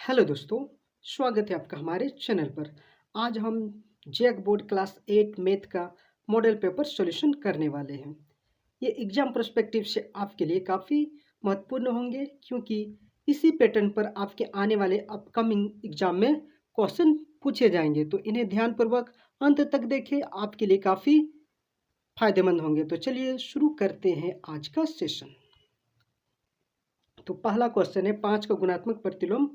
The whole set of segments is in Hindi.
हेलो दोस्तों, स्वागत है आपका हमारे चैनल पर। आज हम जैक बोर्ड क्लास 8 मैथ का मॉडल पेपर सॉल्यूशन करने वाले हैं। ये एग्जाम पर्सपेक्टिव से आपके लिए काफ़ी महत्वपूर्ण होंगे क्योंकि इसी पैटर्न पर आपके आने वाले अपकमिंग एग्जाम में क्वेश्चन पूछे जाएंगे। तो इन्हें ध्यानपूर्वक अंत तक देखें, आपके लिए काफ़ी फायदेमंद होंगे। तो चलिए शुरू करते हैं आज का सेशन। तो पहला क्वेश्चन है 5 का गुणात्मक प्रतिलोम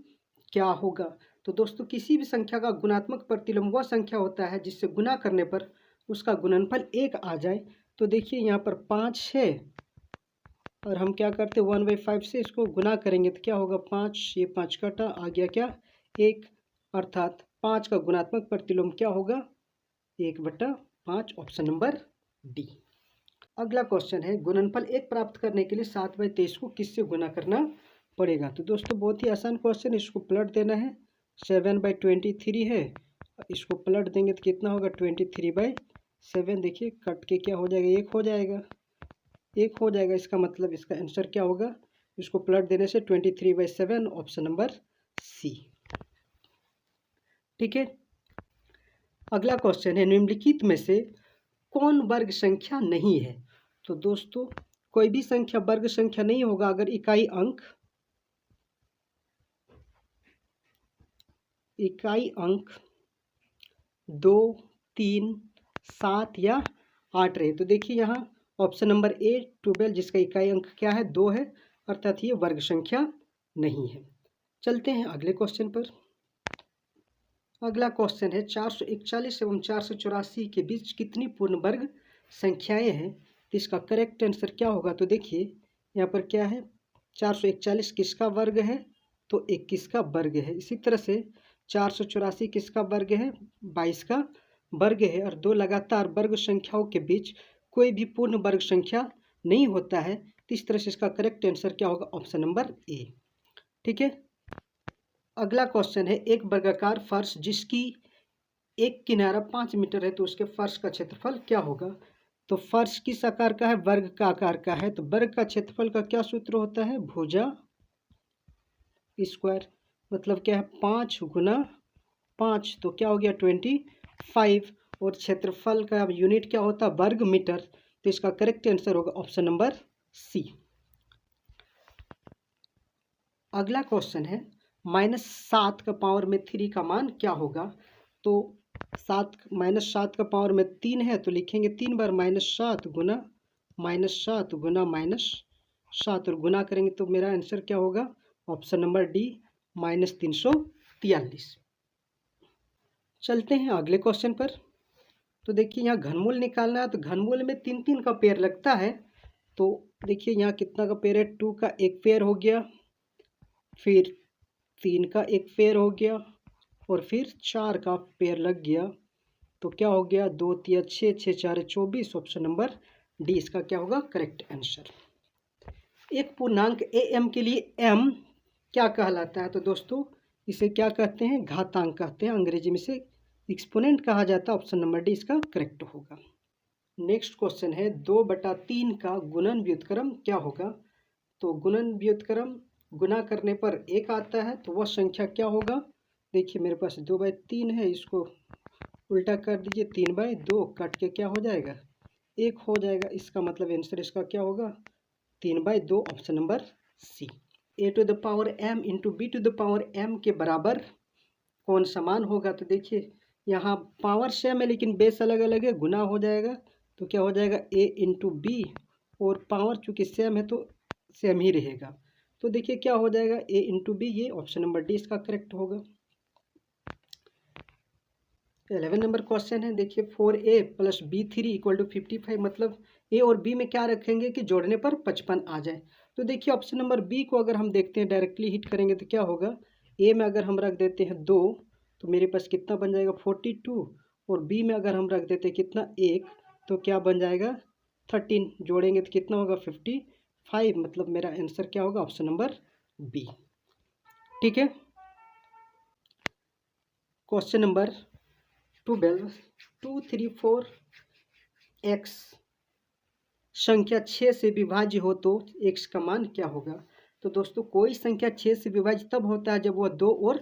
क्या होगा। तो दोस्तों, किसी भी संख्या का गुणात्मक प्रतिलोम वह संख्या होता है जिससे गुना करने पर उसका गुणनफल 1 आ जाए। तो देखिए यहाँ पर 5 है और हम क्या करते हैं 1/5 से इसको गुना करेंगे तो क्या होगा 5, ये 5 कटा, आ गया क्या 1, अर्थात 5 का गुणात्मक प्रतिलोम क्या होगा 1/5, ऑप्शन नंबर डी। अगला क्वेश्चन है गुणनफल 1 प्राप्त करने के लिए 7/23 को किससे गुना करना पड़ेगा। तो दोस्तों बहुत ही आसान क्वेश्चन, इसको पलट देना है। 7/23 है, इसको पलट देंगे तो कितना होगा 23/7। देखिए कट के क्या हो जाएगा 1 हो जाएगा, 1 हो जाएगा। इसका मतलब इसका आंसर क्या होगा, इसको पलट देने से 23/7, ऑप्शन नंबर सी। ठीक है। अगला क्वेश्चन है निम्नलिखित में से कौन वर्ग संख्या नहीं है। तो दोस्तों कोई भी संख्या वर्ग संख्या नहीं होगा अगर इकाई अंक 2, 3, 7 या 8 रहे। तो देखिए यहाँ ऑप्शन नंबर ए 12 जिसका इकाई अंक क्या है 2 है, अर्थात ये वर्ग संख्या नहीं है। चलते हैं अगले क्वेश्चन पर। अगला क्वेश्चन है 441 एवं 484 के बीच कितनी पूर्ण वर्ग संख्याएं हैं। तो इसका करेक्ट आंसर क्या होगा। तो देखिए यहाँ पर क्या है 441 किसका वर्ग है, तो 21 का वर्ग है। इसी तरह से 484 किसका वर्ग है, 22 का वर्ग है। और दो लगातार वर्ग संख्याओं के बीच कोई भी पूर्ण वर्ग संख्या नहीं होता है। तो इस तरह से इसका करेक्ट आंसर क्या होगा, ऑप्शन नंबर ए। ठीक है। अगला क्वेश्चन है एक वर्गाकार फर्श जिसकी एक किनारा 5 मीटर है तो उसके फर्श का क्षेत्रफल क्या होगा। तो फर्श किस आकार का है, वर्ग का आकार का है। तो वर्ग का क्षेत्रफल का क्या सूत्र होता है, भुजा स्क्वायर। मतलब क्या है 5 गुना 5, तो क्या हो गया 25। और क्षेत्रफल का यूनिट क्या होता है, वर्ग मीटर। तो इसका करेक्ट आंसर होगा ऑप्शन नंबर सी। अगला क्वेश्चन है -7 का पावर में 3 का मान क्या होगा। तो -7 का पावर में 3 है तो लिखेंगे 3 बार -7 गुना -7 गुना -7 और गुना करेंगे तो मेरा आंसर क्या होगा, ऑप्शन नंबर डी -343। चलते हैं अगले क्वेश्चन पर। तो देखिए यहाँ घनमूल निकालना है। तो घनमूल में 3 का पेयर लगता है। तो देखिए यहाँ कितना का पेयर है, 2 का एक पेयर हो गया, फिर 3 का एक पेयर हो गया और फिर 4 का पेयर लग गया। तो क्या हो गया 2 3 6 6 4 24, ऑप्शन नंबर डी इसका क्या होगा करेक्ट आंसर। एक पूर्णांक ए एम के लिए एम क्या कहलाता है। तो दोस्तों इसे क्या कहते हैं, घातांक कहते हैं, अंग्रेजी में से एक्सपोनेंट कहा जाता है। ऑप्शन नंबर डी इसका करेक्ट होगा। नेक्स्ट क्वेश्चन है 2/3 का गुणन व्युत्क्रम क्या होगा। तो गुणन व्युत्क्रम गुना करने पर 1 आता है तो वह संख्या क्या होगा। देखिए मेरे पास 2/3 है, इसको उल्टा कर दीजिए, 3/2 कट के क्या हो जाएगा 1 हो जाएगा। इसका मतलब आंसर इसका क्या होगा 3/2, ऑप्शन नंबर सी। a⁻m इंटू b⁻m के बराबर कौन समान होगा। तो देखिए यहाँ पावर सेम है लेकिन बेस अलग अलग है, गुना हो जाएगा तो क्या हो जाएगा a इंटू बी, और पावर चूँकि सेम है तो सेम ही रहेगा। तो देखिए क्या हो जाएगा a इंटू बी, ये ऑप्शन नंबर डी इसका करेक्ट होगा। 11 नंबर क्वेश्चन है। देखिए 4a + b3 = 55। मतलब a और b में क्या रखेंगे कि जोड़ने पर 55 आ जाए। तो देखिए ऑप्शन नंबर बी को अगर हम देखते हैं डायरेक्टली हिट करेंगे तो क्या होगा, a में अगर हम रख देते हैं 2 तो मेरे पास कितना बन जाएगा 42, और b में अगर हम रख देते हैं कितना 1 तो क्या बन जाएगा 13, जोड़ेंगे तो कितना होगा 55। मतलब मेरा आंसर क्या होगा, ऑप्शन नंबर बी। ठीक है। क्वेश्चन नंबर 12 234x संख्या 6 से विभाज्य हो तो x का मान क्या होगा। तो दोस्तों कोई संख्या 6 से विभाज्य तब होता है जब वह 2 और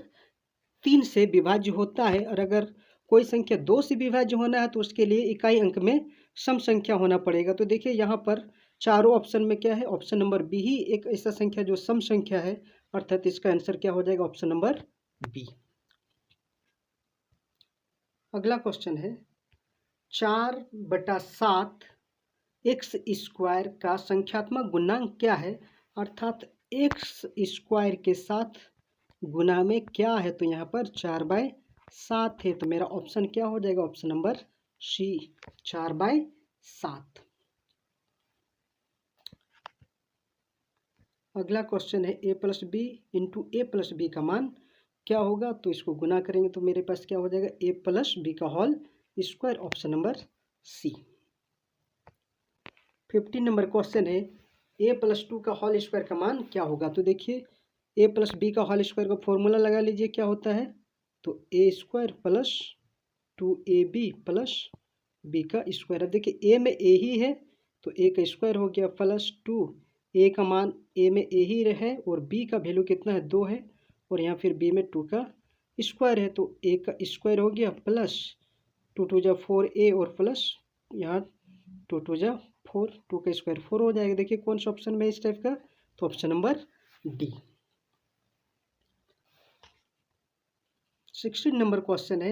3 से विभाज्य होता है, और अगर कोई संख्या 2 से विभाज्य होना है तो उसके लिए इकाई अंक में सम संख्या होना पड़ेगा। तो देखिए यहाँ पर चारों ऑप्शन में क्या है, ऑप्शन नंबर बी ही एक ऐसा संख्या जो सम संख्या है, अर्थात इसका आंसर क्या हो जाएगा, ऑप्शन नंबर बी। अगला क्वेश्चन है 4/7 एक्स स्क्वायर का संख्यात्मक गुणांक क्या है, अर्थात एक्स स्क्वायर के साथ गुना में क्या है। तो यहाँ पर 4/7 है, तो मेरा ऑप्शन क्या हो जाएगा, ऑप्शन नंबर सी 4/7। अगला क्वेश्चन है a plus b into a plus b का मान क्या होगा। तो इसको गुना करेंगे तो मेरे पास क्या हो जाएगा, a प्लस बी का whole square, option number C. 15 number question है a प्लस 2 का होल स्क्वायर का मान क्या होगा। तो देखिए a प्लस बी का होल स्क्वायर का फॉर्मूला लगा लीजिए, क्या होता है, तो a square plus 2ab plus b का स्क्वायर। अब देखिए a में a ही है तो a का स्क्वायर हो गया प्लस 2, a का मान a में a ही रहे और b का वैल्यू कितना है, 2 है, और यहाँ फिर b में 2 का स्क्वायर है तो a का स्क्वायर हो गया प्लस 2 2 जा 4a और प्लस यहाँ 2 2 जा 4, 2 का स्क्वायर 4 हो जाएगा। देखिए कौन सा ऑप्शन में इस टाइप का, तो option number D. 16 number question है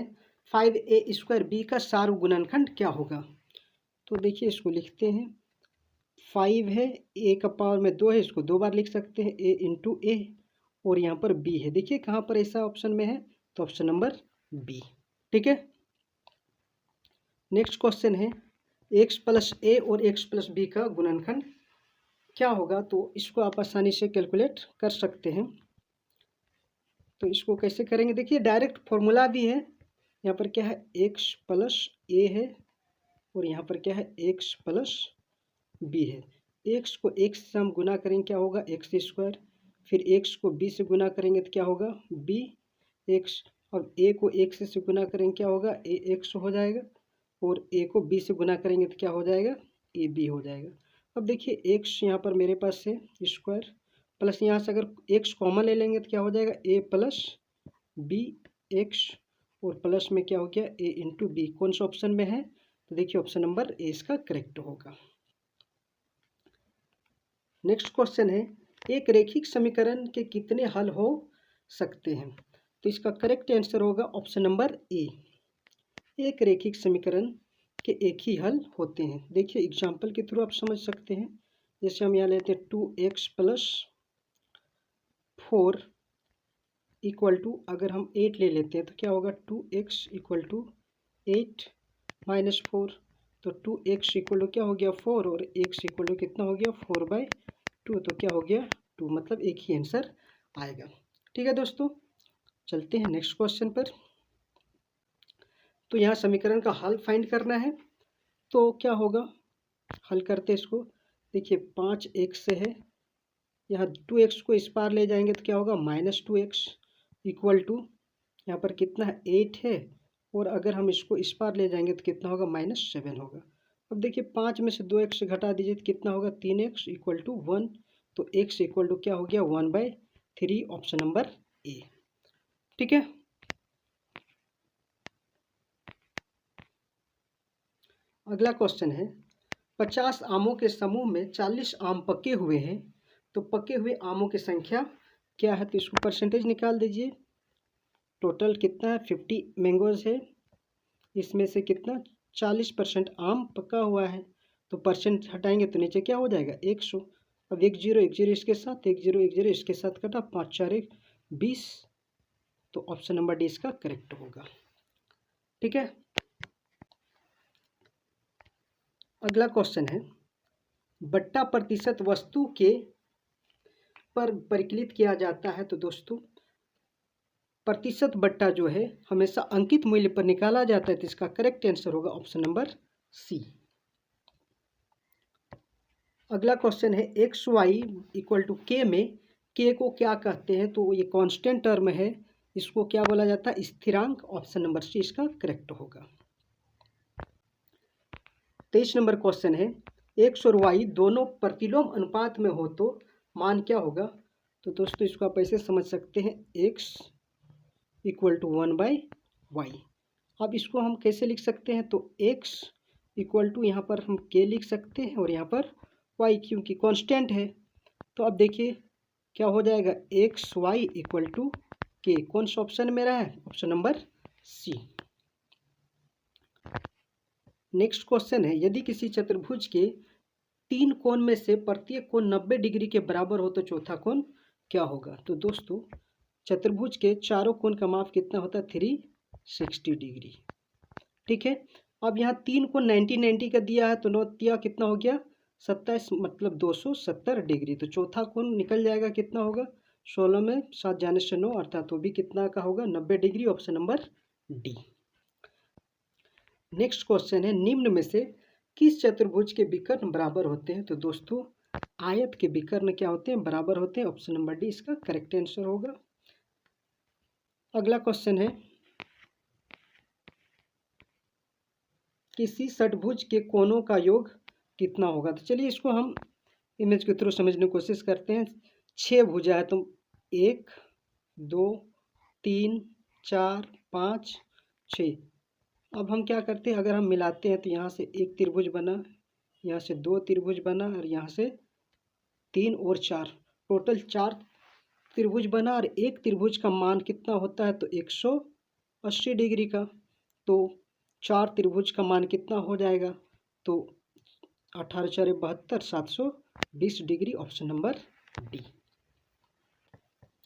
5a स्क्वायर बी का सार्व गुणनखंड क्या होगा। तो देखिए इसको लिखते हैं, 5 है, a का पावर में 2 है, इसको 2 बार लिख सकते हैं, a इंटू ए, और यहाँ पर b है। देखिए कहाँ पर ऐसा ऑप्शन में है, तो ऑप्शन नंबर बी। ठीक है, नेक्स्ट क्वेश्चन है x प्लस ए और x प्लस बी का गुणनखंड क्या होगा। तो इसको आप आसानी से कैलकुलेट कर सकते हैं। तो इसको कैसे करेंगे, देखिए डायरेक्ट फॉर्मूला भी है, यहाँ पर क्या है, x प्लस ए है और यहाँ पर क्या है, x प्लस बी है। x को x से हम गुना करेंगे क्या होगा, एक्स स्क्वायर, फिर x को b से गुना करेंगे तो क्या होगा, b x, अब a को x से गुना करेंगे क्या होगा, a x हो जाएगा, और a को b से गुना करेंगे तो क्या हो जाएगा, a b हो जाएगा। अब देखिए x यहाँ पर मेरे पास है स्क्वायर, प्लस यहाँ से अगर x कॉमन ले लेंगे तो क्या हो जाएगा, a प्लस बी एक्स, और प्लस में क्या हो गया, a इंटू बी। कौन सा ऑप्शन में है, तो देखिए ऑप्शन नंबर ए इसका करेक्ट होगा। नेक्स्ट क्वेश्चन है एक रैखिक समीकरण के कितने हल हो सकते हैं। तो इसका करेक्ट आंसर होगा ऑप्शन नंबर ए, एक रैखिक समीकरण के एक ही हल होते हैं। देखिए एग्जाम्पल के थ्रू आप समझ सकते हैं, जैसे हम यहाँ लेते हैं 2x प्लस 4 इक्वल टू, अगर हम 8 ले लेते हैं तो क्या होगा, 2x इक्वल टू 8 माइनस 4, तो 2x इक्वल टू क्या हो गया, 4, और x इक्वल टू कितना हो गया, 4/2, तो क्या हो गया 2, मतलब एक ही आंसर आएगा। ठीक है दोस्तों, चलते हैं नेक्स्ट क्वेश्चन पर। तो यहाँ समीकरण का हल फाइंड करना है, तो क्या होगा, हल करते इसको, देखिए 5x है, यहाँ 2x को इस पार ले जाएंगे तो क्या होगा, -2x इक्वल टू, यहाँ पर कितना है, 8 है, और अगर हम इसको इस पार ले जाएंगे तो कितना होगा, -7 होगा। अब देखिए 5 में से 2x घटा दीजिए तो कितना होगा, 3x इक्वल टू 1, तो x इक्वल टू क्या हो गया, 1/3, ऑप्शन नंबर ए। ठीक है, अगला क्वेश्चन है 50 आमों के समूह में 40 आम पके हुए हैं, तो पके हुए आमों की संख्या क्या है। तो इसको परसेंटेज निकाल दीजिए, टोटल कितना है, 50 मैंगोज है, इसमें से कितना 40% आम पका हुआ है, तो परसेंट हटाएंगे तो नीचे क्या हो जाएगा, 100। अब 1 0 1 0 इसके साथ, 1 0 1 0 इसके साथ कटा, 5 4 1 20, तो ऑप्शन नंबर डी इसका करेक्ट होगा। ठीक है, अगला क्वेश्चन है बट्टा प्रतिशत वस्तु के पर परिकलित किया जाता है। तो दोस्तों प्रतिशत बट्टा जो है हमेशा अंकित मूल्य पर निकाला जाता है, तो इसका करेक्ट आंसर होगा ऑप्शन नंबर सी। अगला क्वेश्चन है एक्स वाई इक्वल टू के में के को क्या कहते हैं। तो ये कांस्टेंट टर्म है, इसको क्या बोला जाता है, स्थिरांक, ऑप्शन नंबर सी इसका करेक्ट होगा। 23 नंबर क्वेश्चन है एक्स और वाई दोनों प्रतिलोम अनुपात में हो तो मान क्या होगा। तो दोस्तों इसको आप ऐसे समझ सकते हैं x इक्वल टू 1/y। अब इसको हम कैसे लिख सकते हैं, तो x इक्वल टू यहाँ पर हम k लिख सकते हैं और यहाँ पर y क्योंकि कांस्टेंट है। तो अब देखिए क्या हो जाएगा, एक्स वाई इक्वल टू के। कौन सा ऑप्शन मेरा है, option number C. Next question है, यदि किसी चतुर्भुज के 3 कोण में से प्रत्येक कोण 90 डिग्री के बराबर हो तो चौथा कोण क्या होगा। तो दोस्तों चतुर्भुज के चारों कोण का माप कितना होता है, 360 डिग्री। ठीक है, अब यहाँ 3 कोण 90 का दिया है तो 9 तिया कितना हो गया, 27, मतलब 270 डिग्री। तो चौथा कोण निकल जाएगा, कितना होगा, 16 में 7 जाने से 9, अर्थात वो भी कितना का होगा, 90 degree, option number D. Next question है, निम्न में से किस चतुर्भुज के विकर्ण बराबर होते हैं। तो दोस्तों आयत के विकर्ण क्या होते हैं, बराबर होते हैं, ऑप्शन नंबर डी इसका करेक्ट आंसर होगा। अगला क्वेश्चन है, किसी षटभुज के कोणों का योग कितना होगा। तो चलिए इसको हम इमेज के थ्रू समझने की कोशिश करते हैं। 6 भुजा है तो 1 2 3 4 5 6। अब हम क्या करते हैं, अगर हम मिलाते हैं तो यहाँ से एक त्रिभुज बना, यहाँ से 2 त्रिभुज बना और यहाँ से 3 और 4, टोटल 4 त्रिभुज बना। और एक त्रिभुज का मान कितना होता है, तो 180 डिग्री का। तो 4 त्रिभुज का मान कितना हो जाएगा, तो 18 4 72, 720 डिग्री, ऑप्शन नंबर डी।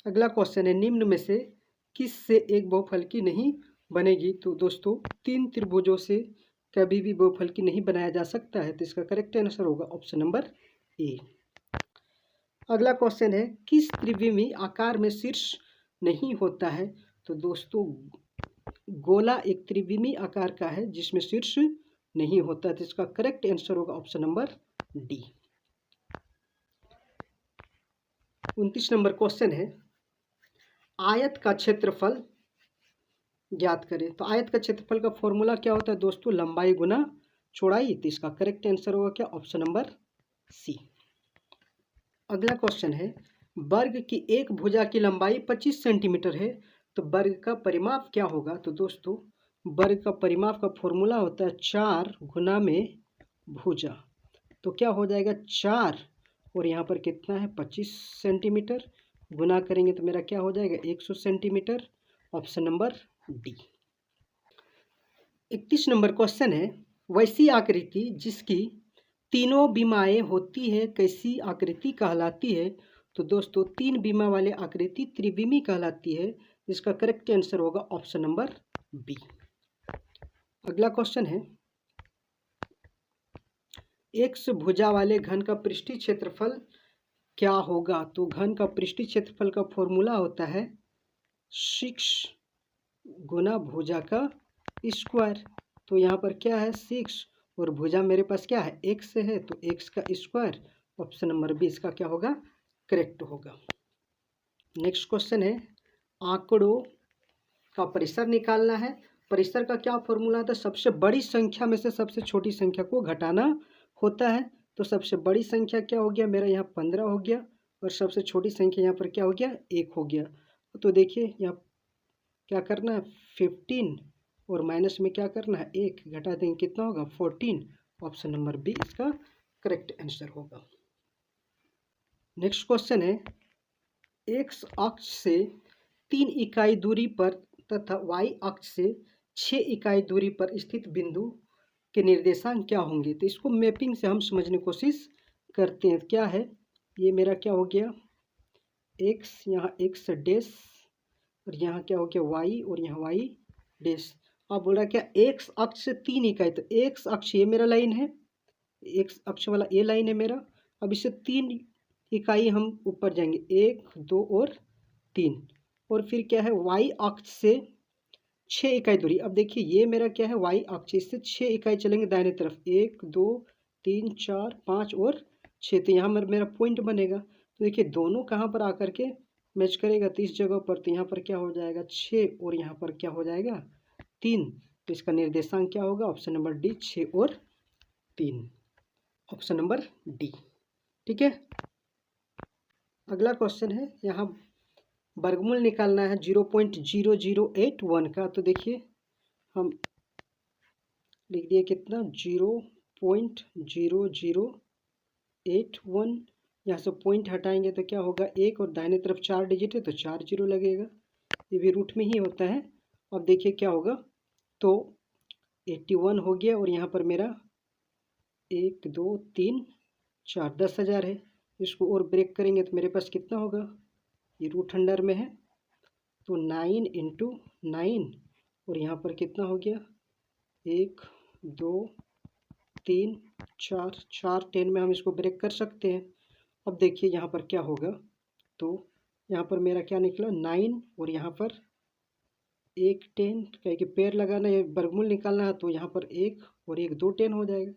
अगला क्वेश्चन है, निम्न में से किस से एक बहुफलकी नहीं बनेगी। तो दोस्तों 3 त्रिभुजों से कभी भी बहुफलकी नहीं बनाया जा सकता है, तो इसका करेक्ट आंसर होगा ऑप्शन नंबर ए। अगला क्वेश्चन है, किस त्रिविमी आकार में शीर्ष नहीं होता है। तो दोस्तों गोला एक त्रिविमी आकार का है जिसमें शीर्ष नहीं होता है, तो इसका करेक्ट आंसर होगा option number D. 29 number question है, आयत का क्षेत्रफल ज्ञात करें। तो आयत का क्षेत्रफल का फॉर्मूला क्या होता है दोस्तों, लंबाई गुना चौड़ाई। तो इसका करेक्ट आंसर होगा क्या, ऑप्शन नंबर सी। अगला क्वेश्चन है, वर्ग की एक भुजा की लंबाई 25 सेंटीमीटर है, तो वर्ग का परिमाप क्या होगा। तो दोस्तों वर्ग का परिमाप का फॉर्मूला होता है 4 गुना में भुजा। तो क्या हो जाएगा, 4 और यहाँ पर कितना है 25 सेंटीमीटर, गुना करेंगे तो मेरा क्या हो जाएगा 100 centimetre, option number D. 31 number question है, वैसी आकृति जिसकी तीनों बीमाएं होती है कैसी आकृति कहलाती है। तो दोस्तों 3 बीमा वाले आकृति त्रिविमी कहलाती है, इसका करेक्ट आंसर होगा ऑप्शन नंबर बी। अगला क्वेश्चन है, एक्स भुजा वाले घन का पृष्ठीय क्षेत्रफल क्या होगा। तो घन का पृष्ठीय क्षेत्रफल का फॉर्मूला होता है 6 गुना भुजा का स्क्वायर। तो यहाँ पर क्या है 6 और भुजा मेरे पास क्या है x है, तो x का स्क्वायर, ऑप्शन नंबर बी इसका क्या होगा, करेक्ट होगा। नेक्स्ट क्वेश्चन है, आंकड़ों का परिसर निकालना है। परिसर का क्या फॉर्मूला था, सबसे बड़ी संख्या में से सबसे छोटी संख्या को घटाना होता है। तो सबसे बड़ी संख्या क्या हो गया, मेरा यहाँ 15 हो गया, और सबसे छोटी संख्या यहाँ पर क्या हो गया, 1 हो गया। तो देखिए यहाँ क्या करना है 15 और माइनस में क्या करना है 1, घटा देंगे कितना होगा 14, ऑप्शन नंबर बी इसका करेक्ट आंसर होगा। नेक्स्ट क्वेश्चन है, एक्स अक्ष से 3 इकाई दूरी पर तथा y अक्ष से 6 इकाई दूरी पर स्थित बिंदु के निर्देशांक क्या होंगे। तो इसको मैपिंग से हम समझने की कोशिश करते हैं। क्या है, ये मेरा क्या हो गया x, यहाँ x डैश और यहाँ क्या हो गया y और यहाँ y डैश। अब बोल रहा क्या x अक्ष से 3 इकाई, तो x अक्ष ये मेरा लाइन है, x अक्ष वाला ये लाइन है मेरा। अब इससे 3 इकाई हम ऊपर जाएंगे 1 2 और 3, और फिर क्या है y अक्ष से 6 इकाई दूरी। अब देखिए ये मेरा क्या है y अक्ष, इससे 6 इकाई चलेंगे दाहिने तरफ, 1 2 3 4 5 और 6, तो यहाँ मेरा पॉइंट बनेगा। तो देखिए दोनों कहाँ पर आकर के मैच करेगा, तो इस जगह पर, तो यहाँ पर क्या हो जाएगा 6 और यहाँ पर क्या हो जाएगा 3, तो इसका निर्देशांक क्या होगा, ऑप्शन नंबर डी 6 और 3, ऑप्शन नंबर डी। ठीक है, अगला क्वेश्चन है, यहाँ वर्गमूल निकालना है 0.0081 का। तो देखिए हम लिख दिए कितना 0.0081। यहाँ से पॉइंट हटाएंगे तो क्या होगा 1, और दाहिने तरफ 4 डिजिट है तो 4 जीरो लगेगा, ये भी रूट में ही होता है। अब देखिए क्या होगा, तो 81 हो गया, और यहाँ पर मेरा 1 2 3 4 10,000 है। इसको और ब्रेक करेंगे तो मेरे पास कितना होगा, ये रूट अंडर में है तो 9 इंटू 9, और यहाँ पर कितना हो गया 1 2 3 4 4 10 में हम इसको ब्रेक कर सकते हैं। अब देखिए यहाँ पर क्या होगा, तो यहाँ पर मेरा क्या निकला 9, और यहाँ पर 1 10, कह के पेयर लगाना है, वर्गमूल निकालना है, तो यहाँ पर 1 और 1 2 10 हो जाएगा।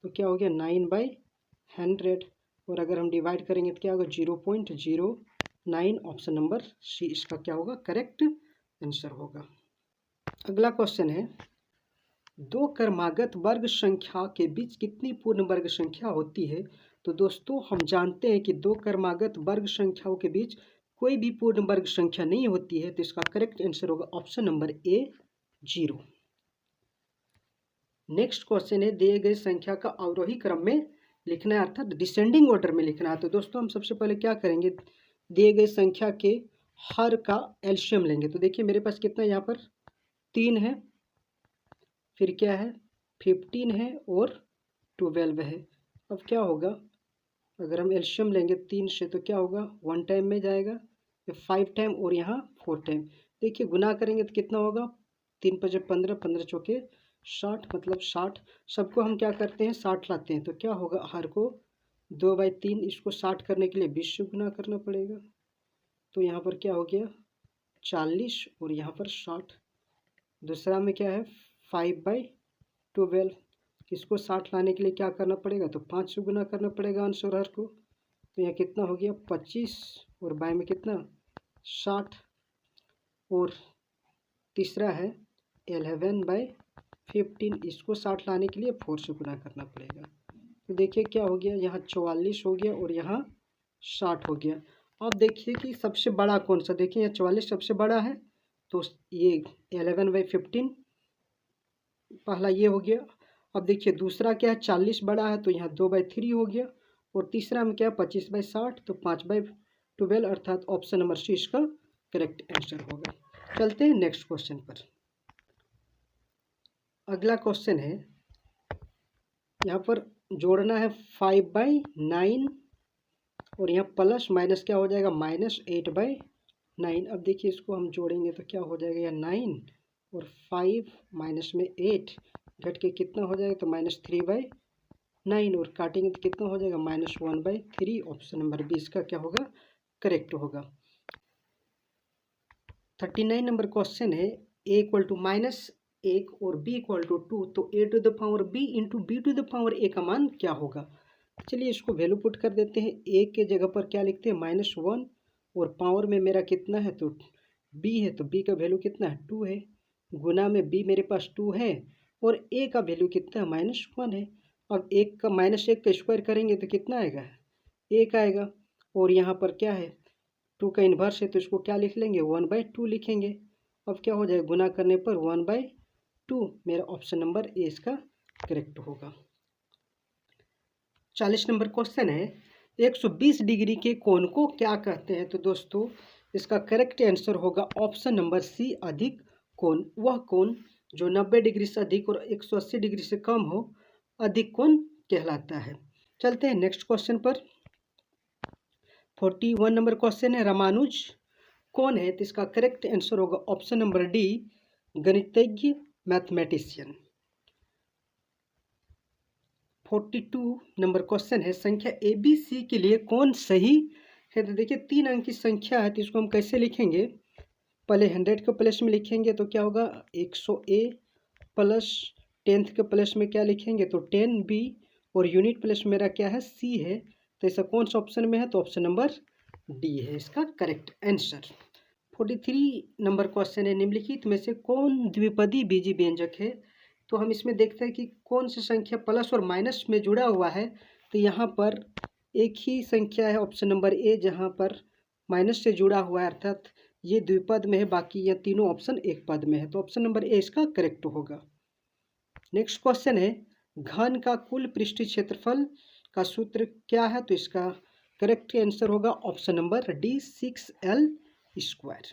तो क्या हो गया 9/100, और अगर हम डिवाइड करेंगे तो क्या होगा 0.09। ऑप्शन नंबर सी इसका क्या होगा, करेक्ट आंसर होगा। अगला क्वेश्चन है, दो क्रमागत वर्ग संख्या के बीच कितनी पूर्ण वर्ग संख्या होती है। तो दोस्तों हम जानते हैं कि दो क्रमागत वर्ग संख्याओं के बीच कोई भी पूर्ण वर्ग संख्या नहीं होती है, तो इसका करेक्ट आंसर होगा option number A 0। Next question है, दिए गए संख्या का अवरोही क्रम में लिखना है, अर्थात डिसेंडिंग ऑर्डर में लिखना है। तो दोस्तों हम सबसे पहले क्या करेंगे, दिए गए संख्या के हर का एलसीएम लेंगे। तो देखिए मेरे पास कितना यहाँ पर 3 है, फिर क्या है 15 है, और 12 है। अब क्या होगा, अगर हम एलसीएम लेंगे 3 से तो क्या होगा 1 टाइम में जाएगा, ये 5 टाइम, और यहाँ 4 टाइम। देखिए गुना करेंगे तो कितना होगा 3 × 5 = 15, 15 चौके 60, मतलब 60। सबको हम क्या करते हैं 60 लाते हैं, तो क्या होगा हर को 2/3, इसको 60 करने के लिए 20 से गुना करना पड़ेगा। तो यहाँ पर क्या हो गया 40, और यहाँ पर 60। दूसरा में क्या है 5/12, इसको 60 लाने के लिए क्या करना पड़ेगा, तो 5 से गुना करना पड़ेगा अंश और हर को। तो यहाँ कितना हो गया 25, और बाय में कितना 60। और तीसरा है 11/15, इसको 60 लाने के लिए 4 से गुना करना पड़ेगा। तो देखिए क्या हो गया, यहाँ 44 हो गया, और यहाँ 60 हो गया। अब देखिए कि सबसे बड़ा कौन सा, देखिए यहाँ 44 सबसे बड़ा है, तो ये 11/15 पहला ये हो गया। अब देखिए दूसरा क्या है 40 बड़ा है, तो यहाँ 2/3 हो गया, और तीसरा में क्या है 25/60, तो 5/12, अर्थात ऑप्शन नंबर सी इसका करेक्ट आंसर होगा। चलते हैं नेक्स्ट क्वेश्चन पर। अगला क्वेश्चन है, यहाँ पर जोड़ना है 5/9, और यहाँ प्लस माइनस क्या हो जाएगा -8/9। अब देखिए इसको हम जोड़ेंगे तो क्या हो जाएगा, या 9 और 5 माइनस में 8 घट के कितना हो जाएगा, तो -3/9, और काटेंगे तो कितना हो जाएगा -1/3। ऑप्शन नंबर बी इसका क्या होगा, करेक्ट होगा। 39 नंबर क्वेश्चन है, a = -1 और b = 2, तो a⁻b × b⁻a का मान क्या होगा। चलिए इसको वैल्यू पुट कर देते हैं। a के जगह पर क्या लिखते हैं -1, और पावर में मेरा कितना है तो b है, तो b का वैल्यू कितना है 2 है, गुना में b मेरे पास 2 है, और a का वैल्यू कितना है -1 है। अब 1 का स्क्वायर करेंगे तो कितना आएगा 1 आएगा, और यहाँ पर क्या है 2 का इन्वर्स है, तो इसको क्या लिख लेंगे 1/2 लिखेंगे। अब क्या हो जाएगा गुना करने पर 1/2, मेरा ऑप्शन नंबर ए इसका करेक्ट होगा। 40 नंबर क्वेश्चन है, 120 डिग्री के कोण को क्या कहते हैं। तो दोस्तों इसका करेक्ट आंसर होगा ऑप्शन नंबर सी अधिक कोण। वह कोण जो 90 डिग्री से अधिक और 180 डिग्री से कम हो अधिक कोण कहलाता है। चलते हैं नेक्स्ट क्वेश्चन पर। 41 नंबर क्वेश्चन है, रामानुज कौन है। तो इसका करेक्ट आंसर होगा ऑप्शन नंबर डी गणितज्ञ मैथमेटिशियन। 42 नंबर क्वेश्चन है, संख्या ए बी सी के लिए कौन सही है। तो देखिए 3 अंक की संख्या है, तो इसको हम कैसे लिखेंगे, पहले 100 के प्लस में लिखेंगे तो क्या होगा 100A, प्लस 10th के प्लस में क्या लिखेंगे तो 10B, और यूनिट प्लस मेरा क्या है C है। तो ऐसा कौन सा ऑप्शन में है, तो ऑप्शन नंबर डी है इसका करेक्ट आंसर। 43 नंबर क्वेश्चन है, निम्नलिखित में से कौन द्विपदी बीजी व्यंजक है। तो हम इसमें देखते हैं कि कौन सी संख्या प्लस और माइनस में जुड़ा हुआ है। तो यहाँ पर एक ही संख्या है ऑप्शन नंबर ए जहाँ पर माइनस से जुड़ा हुआ है, अर्थात ये द्विपद में है, बाकी ये तीनों ऑप्शन एक पद में है, तो ऑप्शन नंबर ए इसका करेक्ट होगा। नेक्स्ट क्वेश्चन है घन का कुल पृष्ठीय क्षेत्रफल का सूत्र क्या है, तो इसका करेक्ट आंसर होगा option number D 6L²।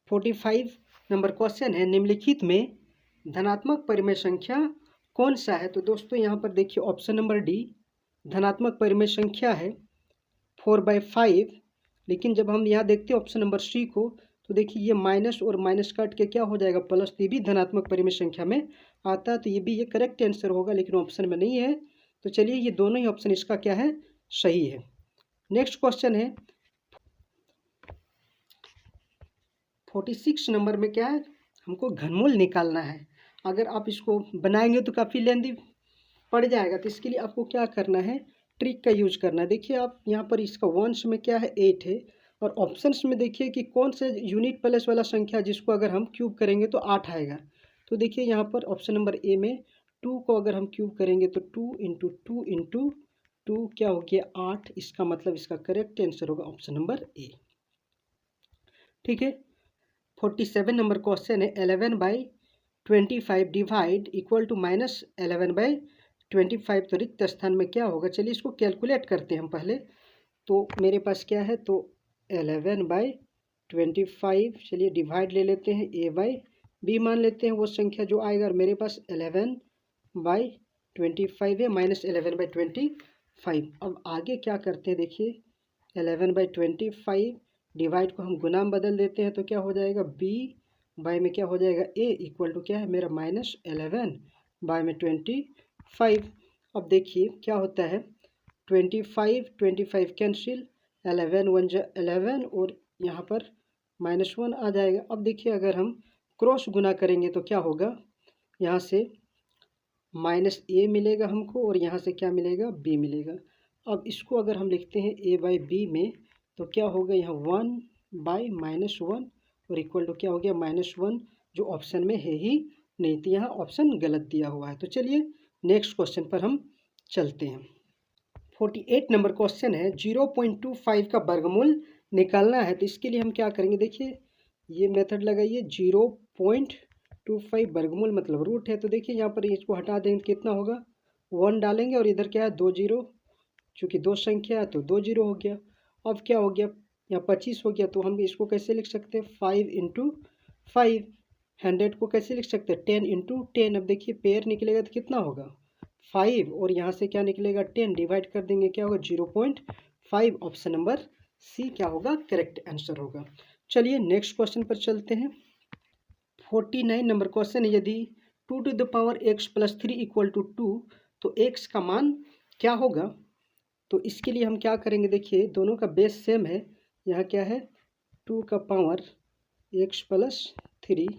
45 number question है निम्नलिखित में धनात्मक परिमेय संख्या कौन सा है, तो दोस्तों यहाँ पर देखिए ऑप्शन नंबर डी धनात्मक परिमेय संख्या है 4/5, लेकिन जब हम यहाँ देखते हैं ऑप्शन नंबर सी को तो देखिए ये माइनस और माइनस काट के क्या हो जाएगा प्लस, ये भी धनात्मक परिमेय संख्या में आता है, तो ये भी ये करेक्ट आंसर होगा, लेकिन ऑप्शन में नहीं है। तो चलिए ये दोनों ही ऑप्शन इसका क्या है, सही है। नेक्स्ट क्वेश्चन है 46 नंबर में क्या है, हमको घनमूल निकालना है। अगर आप इसको बनाएंगे तो काफ़ी लेंदी पड़ जाएगा, तो इसके लिए आपको क्या करना है, ट्रिक का यूज करना है। देखिए आप यहाँ पर इसका वंश में क्या है 8 है, और ऑप्शंस में देखिए कि कौन से यूनिट प्लेस वाला संख्या जिसको अगर हम क्यूब करेंगे तो 8 आएगा। तो देखिए यहाँ पर ऑप्शन नंबर ए में 2 को अगर हम क्यूब करेंगे तो 2 इंटू 2 इंटू 2 क्या हो गया 8, इसका मतलब इसका करेक्ट आंसर होगा ऑप्शन नंबर ए। ठीक है। 47 नंबर क्वेश्चन है 11/25 डिवाइड इक्वल टू -11/25, तो रिक्त स्थान में क्या होगा, चलिए इसको कैलकुलेट करते हैं हम पहले। तो मेरे पास क्या है, तो 11/25, चलिए डिवाइड ले लेते हैं, a/b मान लेते हैं वो संख्या जो आएगा, और मेरे पास 11/25 है -11/25। अब आगे क्या करते हैं, देखिए 11/25 डिवाइड को हम गुना में बदल देते हैं, तो क्या हो जाएगा b बाय में क्या हो जाएगा a इक्वल टू क्या है मेरा -11/25। अब देखिए क्या होता है 25 कैंसिल, 11 1 जा 11 और यहाँ पर -1 आ जाएगा। अब देखिए अगर हम क्रॉस गुना करेंगे तो क्या होगा, यहाँ से -a मिलेगा हमको और यहाँ से क्या मिलेगा b मिलेगा। अब इसको अगर हम लिखते हैं a/b में तो क्या होगा, यहाँ 1/-1 और इक्वल टू क्या हो गया -1, जो ऑप्शन में है ही नहीं, तो यहाँ ऑप्शन गलत दिया हुआ है। तो चलिए नेक्स्ट क्वेश्चन पर हम चलते हैं। 48 नंबर क्वेश्चन है 0.25 का वर्गमूल निकालना है, तो इसके लिए हम क्या करेंगे, देखिए ये मेथड लगाइए, 0.25 वर्गमूल मतलब रूट है, तो देखिए यहाँ पर इसको हटा देंगे कितना होगा 1 डालेंगे, और इधर क्या है 2 0, चूँकि दो संख्या है तो 2 0 हो गया। अब क्या हो गया, यहाँ 25 हो गया, तो हम इसको कैसे लिख सकते हैं 5 इंटू 5। 100 को कैसे लिख सकते हैं 10 इंटू 10। अब देखिए पेयर निकलेगा तो कितना होगा 5, और यहाँ से क्या निकलेगा 10, डिवाइड कर देंगे क्या होगा 0.5। ऑप्शन नंबर सी क्या होगा, करेक्ट आंसर होगा। चलिए नेक्स्ट क्वेश्चन पर चलते हैं। 49 नंबर क्वेश्चन है यदि 2 टू द पावर x + 3 = 2 तो x का मान क्या होगा। तो इसके लिए हम क्या करेंगे, देखिए दोनों का बेस सेम है, यहाँ क्या है 2 का पावर x + 3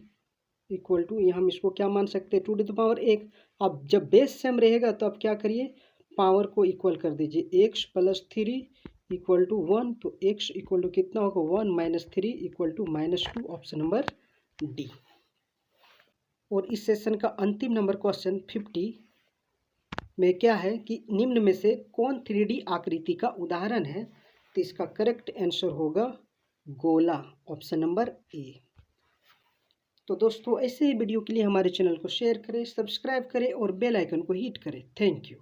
इक्वल टू, यहाँ हम इसको क्या मान सकते हैं 2 टू द पावर 1। अब जब बेस सेम रहेगा तो अब क्या करिए पावर को इक्वल कर दीजिए, x + 3 इक्वल टू 1, तो x इक्वल टू कितना होगा 1 - 3 equal to -2, option number D. और इस सेशन का अंतिम नंबर क्वेश्चन 50 में क्या है कि निम्न में से कौन 3D आकृति का उदाहरण है, तो इसका करेक्ट आंसर होगा गोला, ऑप्शन नंबर ए। तो दोस्तों ऐसे ही वीडियो के लिए हमारे चैनल को शेयर करें, सब्सक्राइब करें और बेल आइकन को हिट करें। Thank you.